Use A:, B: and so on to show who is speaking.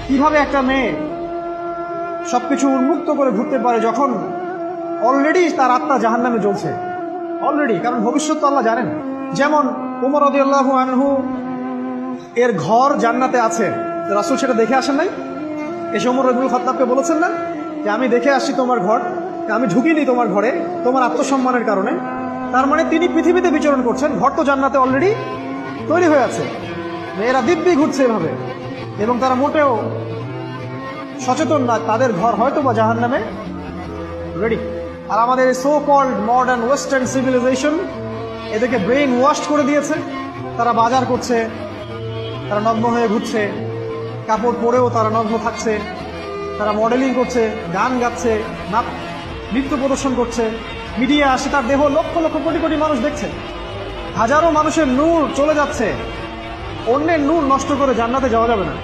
A: কিভাবে একটা মেয়ে সবকিছু উন্মুক্ত করে ঘুরতে পারে যখন অলরেডি তার আত্মা জাহান্নামে জ্বলছে অলরেডি, কারণ ভবিষ্যৎ তো আল্লাহ জানেন। যেমন ওমর রাদিয়াল্লাহু আনহু এর ঘর জান্নাতে আছে, রাসূল সেটা দেখে আসেন নাই? এসে ওমর ইবনুল খাত্তাবকে বলেছেন না যে আমি দেখে আসছি তোমার ঘর, আমি ঢুকিনি তোমার ঘরে তোমার আত্মসম্মানের কারণে। তার মানে তিনি পৃথিবীতে বিচরণ করছেন, ঘর তো জান্নাতে অলরেডি তৈরি হয়ে আছে। মেয়েরা দিব্যি ঘুরছে এভাবে এবং তারা মোটেও সচেতন না তাদের ঘর হয়তো বা জাহান্নামে রেডি। আর আমাদের so called modern western civilisation এদেরকে ব্রেইন ওয়াশ করে দিয়েছে। তারা বাজার করছে, তারা নগ্ন হয়ে ঘুরছে, কাপড় পরেও তারা নগ্ন থাকছে, তারা মডেলিং করছে, গান গাচ্ছে, নৃত্য প্রদর্শন করছে, মিডিয়া আসে, তার দেহ লক্ষ লক্ষ কোটি কোটি মানুষ দেখছে। হাজারো মানুষের নূর চলে যাচ্ছে, অন্যের নূর নষ্ট করে জান্নাতে যাওয়া যাবে না।